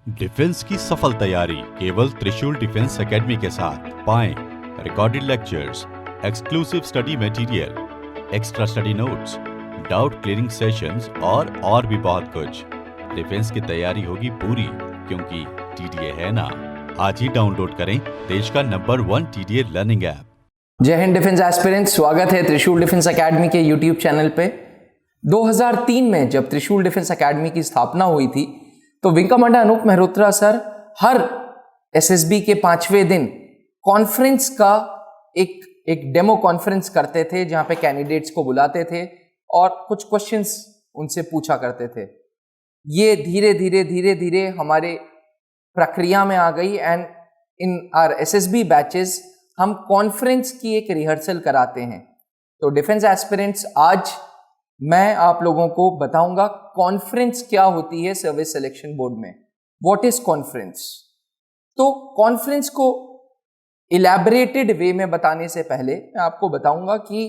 Defence की सफल तैयारी केवल त्रिशूल डिफेंस एकेडमी के साथ पाएं recorded lectures, exclusive study material, extra study notes, doubt clearing sessions और भी बहुत कुछ। डिफेंस की तैयारी होगी पूरी क्योंकि टीडीए है ना। आज ही डाउनलोड करें देश का नंबर 1 टीडीए लर्निंग ऐप। जय हिंद डिफेंस एस्पिरेंट्स, स्वागत है त्रिशूल डिफेंस एकेडमी के यूट्यूब चैनल पे। 2003 में जब त्रिशूल डिफेंस एकेडमी की स्थापना हुई थी तो wing commander Anoop Mehrotra sir हर एसएसबी के 5वें दिन कॉन्फ्रेंस का एक डेमो कॉन्फ्रेंस करते थे, जहां पे कैंडिडेट्स को बुलाते थे और कुछ क्वेश्चंस उनसे पूछा करते थे। ये धीरे धीरे हमारे प्रक्रिया में आ गई and in our SSB batches हम कॉन्फ्रेंस की एक रिहर्सल कराते हैं। तो डिफेंस एस्पिरेंट्स, आज मैं आप लोगों को बताऊंगा कॉन्फ्रेंस क्या होती है सर्विस सिलेक्शन बोर्ड में। What is conference? तो कॉन्फ्रेंस को इलैबोरेटेड वे में बताने से पहले मैं आपको बताऊंगा कि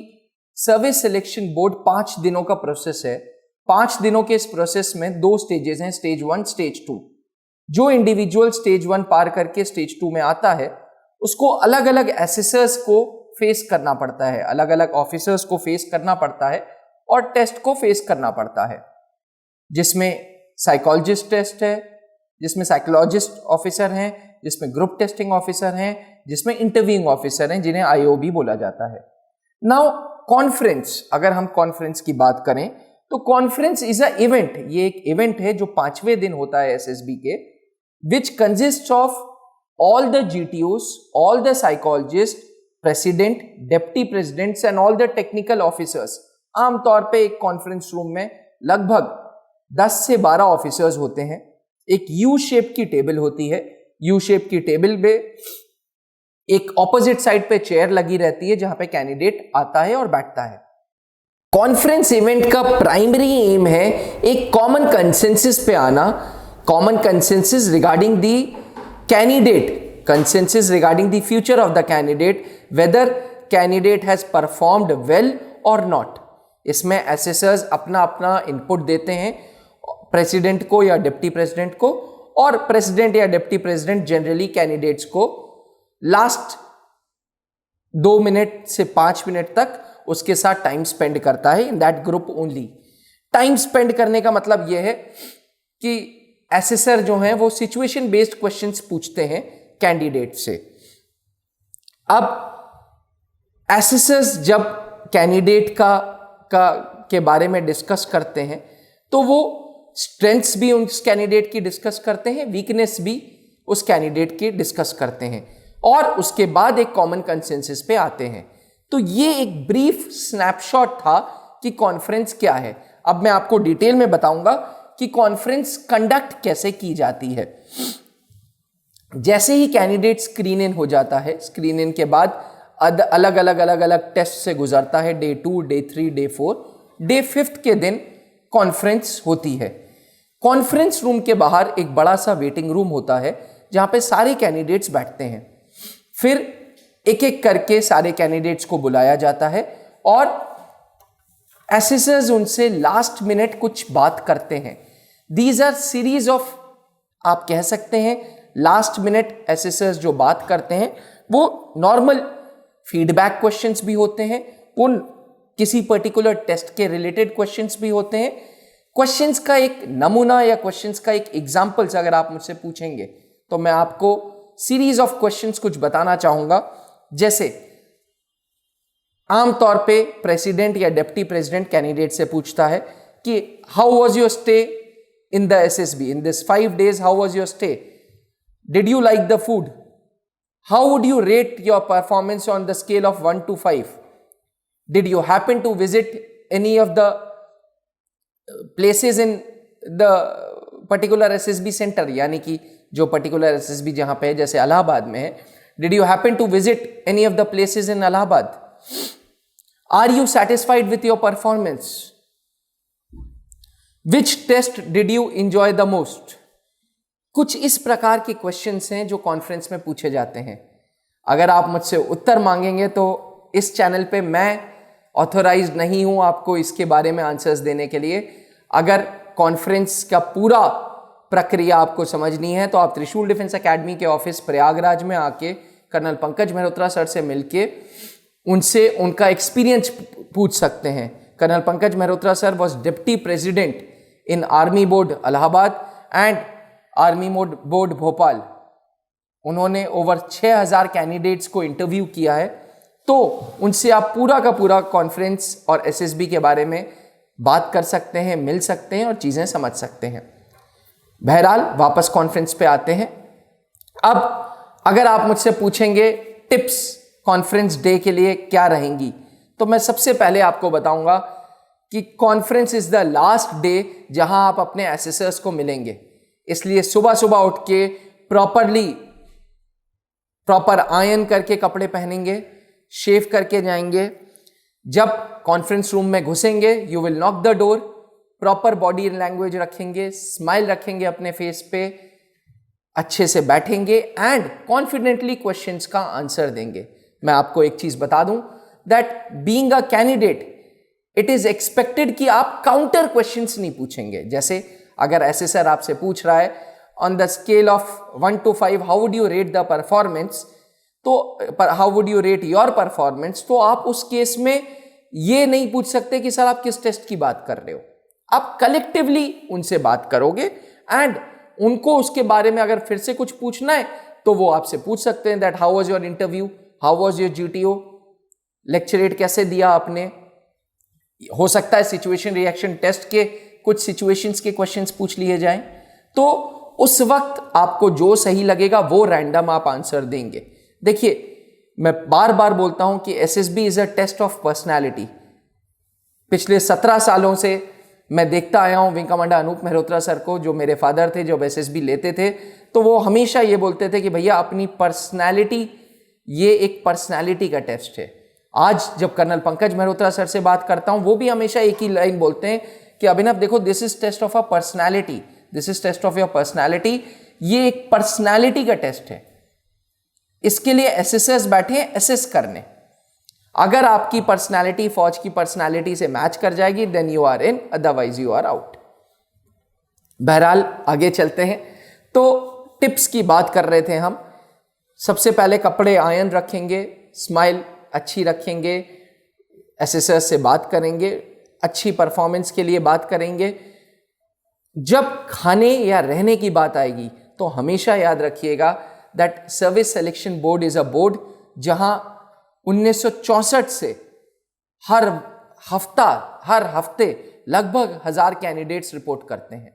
सर्विस सिलेक्शन बोर्ड 5 दिनों का प्रोसेस है। 5 दिनों के इस प्रोसेस में 2 स्टेजेस हैं, स्टेज 1, स्टेज 2। जो इंडिविजुअल स्टेज 1 पार करके स्टेज 2 में आता है उसको अलग अलग एसेसर्स को फेस करना पड़ता है, अलग अलग ऑफिसर्स को फेस करना पड़ता है और टेस्ट को फेस करना पड़ता है, जिसमें साइकोलॉजिस्ट टेस्ट है, जिसमें साइकोलॉजिस्ट ऑफिसर हैं, जिसमें ग्रुप टेस्टिंग ऑफिसर हैं, जिसमें इंटरव्यूइंग ऑफिसर हैं, जिन्हें आईओबी बोला जाता है। नाउ कॉन्फ्रेंस, अगर हम कॉन्फ्रेंस की बात करें तो कॉन्फ्रेंस इज अ इवेंट। ये एक इवेंट है जो 5वें दिन होता है एसएसबी के, which consist of all the GTOs, all the psychologists, president, deputy presidents and all the technical officers। आमतौर पे एक कॉन्फ्रेंस रूम में लगभग 10 से 12 ऑफिसर्स होते हैं। एक यू शेप की टेबल होती है। यू शेप की टेबल पे एक ऑपोजिट साइड पे चेयर लगी रहती है जहां पे कैंडिडेट आता है और बैठता है। कॉन्फ्रेंस इवेंट का प्राइमरी एम है एक कॉमन कंसेंसस पे आना, common consensus regarding the candidate, consensus regarding the future of the candidate, whether candidate has performed well or not। इसमें assessors अपना अपना इनपुट देते हैं प्रेसिडेंट को या डिप्टी प्रेसिडेंट को, और प्रेसिडेंट या डिप्टी प्रेसिडेंट जनरली कैंडिडेट्स को लास्ट 2 मिनट से 5 मिनट तक उसके साथ टाइम स्पेंड करता है in that group only. Time spend करने का मतलब यह है कि एसेसर जो हैं वो सिचुएशन बेस्ड क्वेश्चंस पूछते हैं कैंडिडेट से। अब एसेसर्स जब कैंडिडेट के बारे में डिस्कस करते हैं तो वो स्ट्रेंथ्स भी उस कैंडिडेट की डिस्कस करते हैं, वीकनेस भी उस कैंडिडेट की डिस्कस करते हैं और उसके बाद एक कॉमन कंसेंसस पे आते हैं। तो ये एक ब्रीफ स्नैपशॉट था कि कॉन्फ्रेंस क्या है। अब मैं आपको डिटेल में बताऊंगा कि कॉन्फ्रेंस कंडक्ट कैसे की जाती है। जैसे ही कैंडिडेट स्क्रीन इन हो जाता है, स्क्रीन इन के बाद अलग अलग टेस्ट से गुजरता है, डे 2, डे 3, डे 4, डे 5 के दिन कॉन्फ्रेंस होती है। कॉन्फ्रेंस रूम के बाहर एक बड़ा सा वेटिंग रूम होता है जहां पे सारे कैंडिडेट्स बैठते हैं। फिर एक एक करके सारे कैंडिडेट्स को बुलाया जाता है और एसेसर्स उनसे लास्ट मिनट कुछ बात करते हैं। दीज आर सीरीज ऑफ, आप कह सकते हैं लास्ट मिनट एसेसर्स जो बात करते हैं वो नॉर्मल फीडबैक क्वेश्चंस भी होते हैं, उन किसी पर्टिकुलर टेस्ट के रिलेटेड क्वेश्चंस भी होते हैं। क्वेश्चंस का एक नमूना या क्वेश्चंस का एक एग्जांपल्स अगर आप मुझसे पूछेंगे तो मैं आपको सीरीज ऑफ क्वेश्चंस कुछ बताना चाहूंगा। जैसे आमतौर पे प्रेसिडेंट या डिप्टी प्रेसिडेंट कैंडिडेट से पूछता है कि how was your stay in the SSB in this 5 days, how was your stay, did you like the food, how would you rate your performance on the scale of 1 to 5, did you happen to visit any of the places in the particular SSB centre, यानी कि जो particular SSB जहां पे है, जैसे इलाहाबाद में है, did you happen to visit any of the places in Allahabad, are you satisfied with your performance, which test did you enjoy the most। कुछ इस प्रकार के क्वेश्चंस हैं जो कॉन्फ्रेंस में पूछे जाते हैं। अगर आप मुझसे उत्तर मांगेंगे तो इस चैनल पे मैं ऑथोराइज्ड नहीं हूं आपको इसके बारे में आंसर्स देने के लिए। अगर कॉन्फ्रेंस का पूरा प्रक्रिया आपको समझनी है तो आप त्रिशूल डिफेंस एकेडमी के ऑफिस प्रयागराज में आके कर्नल पंकज मेहरोत्रा सर से मिलके उनसे उनका एक्सपीरियंस पूछ सकते हैं। Colonel Pankaj Mehrotra sir was deputy president in army board Allahabad and army board Bhopal. उन्होंने ओवर 6000 कैंडिडेट्स को इंटरव्यू किया है, तो उनसे आप पूरा का पूरा कॉन्फ्रेंस और एसएसबी के बारे में बात कर सकते हैं, मिल सकते हैं और चीज़ें समझ सकते हैं। बहरहाल वापस कॉन्फ्रेंस पे आते हैं। अब अगर आप मुझसे पूछेंगे टिप्स कॉन्फ्रेंस डे के लिए क्या रहेंगी, तो मैं सबसे पहले आपको बताऊंगा कि conference is the last day जहां आप अपने एसेसर्स को मिलेंगे। इसलिए सुबह सुबह उठ के प्रॉपर आयन करके कपड़े पहनेंगे, शेव करके जाएंगे। जब कॉन्फ्रेंस रूम में घुसेंगे you will knock the door, proper body language रखेंगे, स्माइल रखेंगे अपने फेस पे, अच्छे से बैठेंगे एंड कॉन्फिडेंटली क्वेश्चंस का आंसर देंगे। मैं आपको एक चीज बता दूं that being a candidate it is expected कि आप काउंटर क्वेश्चंस नहीं पूछेंगे। जैसे अगर एसेसर आपसे पूछ रहा है on the scale of 1 to 5 how would you rate the performance, तो how would you rate your performance, तो आप उस केस में ये नहीं पूछ सकते कि सर आप किस टेस्ट की बात कर रहे हो। आप कलेक्टिवली उनसे बात करोगे एंड उनको उसके बारे में अगर फिर से कुछ पूछना है तो वो आपसे पूछ सकते हैं that how was your interview, how was your GTO, lecturette कैसे दिया आपने। हो सकता है सिचुएशन रिएक्शन टेस्ट के कुछ सिचुएशंस के क्वेश्चंस पूछ लिए जाएं, तो उस वक्त आपको जो सही लगेगा वो रैंडम आप आंसर देंगे। देखिए मैं बार बार बोलता हूं कि SSB is a test of personality. पिछले 17 सालों से मैं देखता आया हूं wing commander Anoop Mehrotra sir को, जो मेरे फादर थे, जब एसएसबी लेते थे तो वो हमेशा ये बोलते थे कि भैया अपनी पर्सनैलिटी, ये एक पर्सनैलिटी का टेस्ट है। आज जब कर्नल पंकज मेहरोत्रा सर से बात करता हूं वो भी हमेशा एक ही लाइन बोलते हैं कि अभिनव देखो this is test of a personality, this is test of your personality. ये एक पर्सनैलिटी का टेस्ट है, इसके लिए एसेसर्स बैठे हैं एसेस करने। अगर आपकी पर्सनैलिटी फौज की पर्सनैलिटी से मैच कर जाएगी then you are in, otherwise you are out. बहरहाल आगे चलते हैं। तो टिप्स की बात कर रहे थे हम। सबसे पहले कपड़े आयन रखेंगे, स्माइल अच्छी रखेंगे, एसेसर्स से बात करेंगे, अच्छी परफॉर्मेंस के लिए बात करेंगे। जब खाने या रहने की बात आएगी तो हमेशा याद रखिएगा that service selection board is a board जहां 1964 से हर हफ्ते लगभग 1000 कैंडिडेट्स रिपोर्ट करते हैं।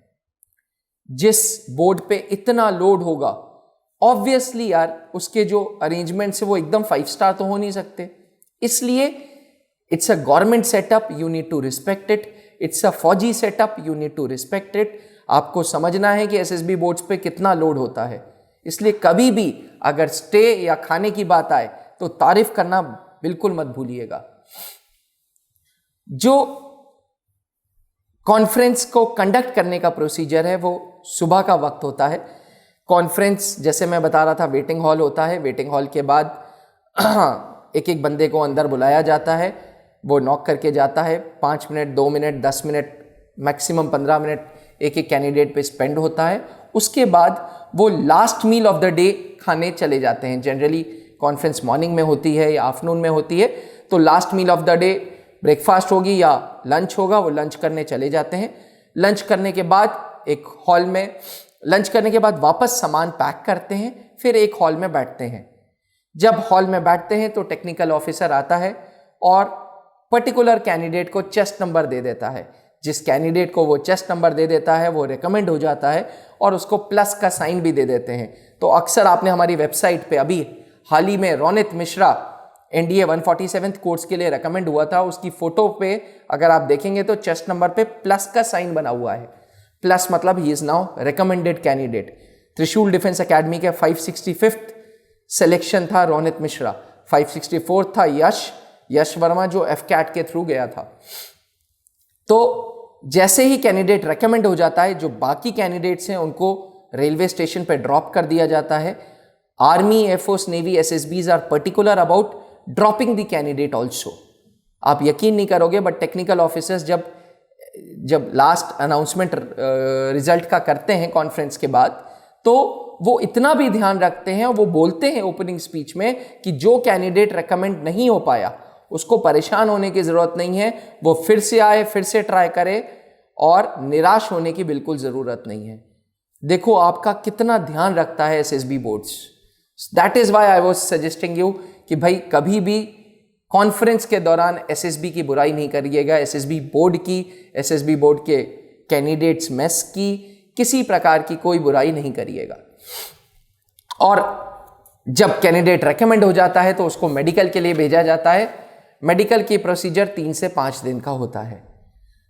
जिस बोर्ड पे इतना लोड होगा ऑब्वियसली यार उसके जो अरेंजमेंट्स है वो एकदम 5 स्टार तो हो नहीं सकते। इसलिए it's a government setup, you need to respect it. It's a फौजी setup, you need to respect it. आपको समझना है कि एसएसबी बोर्ड्स पे कितना लोड होता है। इसलिए कभी भी अगर स्टे या खाने की बात आए तो तारीफ करना बिल्कुल मत भूलिएगा। जो कॉन्फ्रेंस को कंडक्ट करने का प्रोसीजर है वो सुबह का वक्त होता है। कॉन्फ्रेंस जैसे मैं बता रहा था वेटिंग हॉल होता है। वेटिंग हॉल के बाद एक एक बंदे को अंदर बुलाया जाता है, वो नॉक करके जाता है। 5 minute, 2 minute, 10 minute, maximum 15 minute एक एक कैंडिडेट पे स्पेंड होता है। उसके बाद वो last meal of the day खाने चले जाते हैं। जनरली कॉन्फ्रेंस मॉर्निंग में होती है या आफ्टरनून में होती है, तो last meal of the day breakfast होगी या लंच होगा, वो लंच करने चले जाते हैं। लंच करने के बाद एक हॉल में, लंच करने के बाद वापस सामान पैक करते हैं, फिर एक हॉल में बैठते हैं। जब हॉल में बैठते हैं तो टेक्निकल ऑफिसर आता है और पर्टिकुलर कैंडिडेट को चेस्ट नंबर दे देता है। जिस कैंडिडेट को वो चेस्ट नंबर दे देता है वो रिकमेंड हो जाता है और उसको प्लस का साइन भी दे देते हैं। तो अक्सर आपने हमारी वेबसाइट पे अभी हाल ही में रोनित मिश्रा एनडीए 147 कोर्स के लिए रिकमेंड हुआ था, उसकी फोटो पे अगर आप देखेंगे तो चेस्ट नंबर पे प्लस का साइन बना हुआ है। प्लस मतलब he is now recommended candidate. त्रिशूल डिफेंस एकेडमी के 565th सिलेक्शन था रोनित मिश्रा, 564 था यश वर्मा जो एफकैट के थ्रू गया था। तो जैसे ही कैंडिडेट रिकमेंड हो जाता है, जो बाकी कैंडिडेट्स हैं उनको रेलवे स्टेशन पे ड्रॉप कर दिया जाता है। Army, air force, navy, SSBs are particular about dropping the candidate also. आप यकीन नहीं करोगे बट टेक्निकल ऑफिसर्स जब जब लास्ट अनाउंसमेंट रिजल्ट का करते हैं कॉन्फ्रेंस के बाद, तो वो इतना भी ध्यान रखते हैं और वो बोलते हैं ओपनिंग स्पीच में कि जो कैंडिडेट रेकमेंड नहीं हो पाया उसको परेशान होने की ज़रूरत नहीं है, वो फिर से आए, फिर से ट्राई करे और निराश होने की बिल्कुल ज़रूरत नहीं है। देखो आपका कितना ध्यान रखता है SSB boards. That is why I was suggesting you कि भाई कभी भी कॉन्फ्रेंस के दौरान एसएसबी की बुराई नहीं करिएगा, एसएसबी बोर्ड की, एसएसबी बोर्ड के कैंडिडेट्स मेस की, किसी प्रकार की कोई बुराई नहीं करिएगा। और जब कैंडिडेट रेकमेंड हो जाता है तो उसको मेडिकल के लिए भेजा जाता है। मेडिकल की प्रोसीजर 3 से 5 दिन का होता है।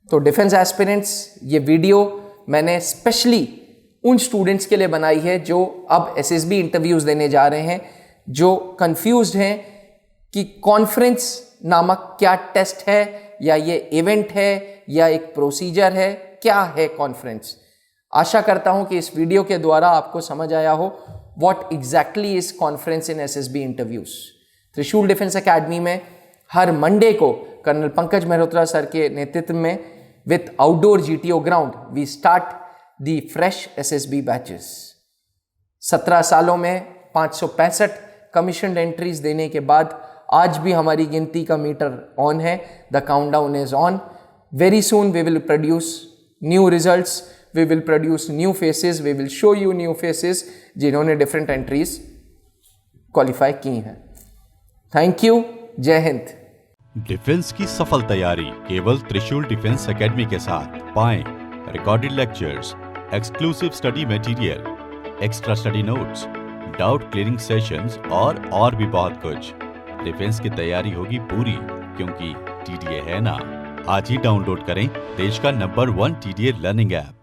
तो डिफेंस एस्पिरेंट्स, ये वीडियो मैंने स्पेशली उन स्टूडेंट्स के लिए बनाई है जो अब एसएसबी इंटरव्यूज देने जा रहे हैं, जो कंफ्यूज्ड हैं कि कॉन्फ्रेंस नामक क्या टेस्ट है, या ये इवेंट है, या एक प्रोसीजर है, क्या है कॉन्फ्रेंस। आशा करता हूं कि इस वीडियो के द्वारा आपको समझ आया हो what exactly is conference in SSB interviews. Trishul defence academy में हर मंडे को कर्नल पंकज मेहरोत्रा सर के नेतृत्व में with outdoor GTO ground we start the fresh SSB batches. 17 सालों में 565 कमीशन एंट्रीज देने के बाद आज भी हमारी गिनती का मीटर ऑन है। The countdown is on. Very soon we will produce new results, we will produce new faces, we will show you new faces जिन्होंने डिफरेंट एंट्रीज क्वालिफाई की हैं। Thank you. जय हिंद। डिफेंस की सफल तैयारी केवल त्रिशूल डिफेंस एकेडमी के साथ। पाएं recorded lectures, exclusive study material, extra study notes, doubt clearing sessions और भी बहुत कुछ। डिफेंस की तैयारी होगी पूरी, क्योंकि टीडीए है ना। आज ही डाउनलोड करें देश का नंबर 1 टीडीए लर्निंग ऐप।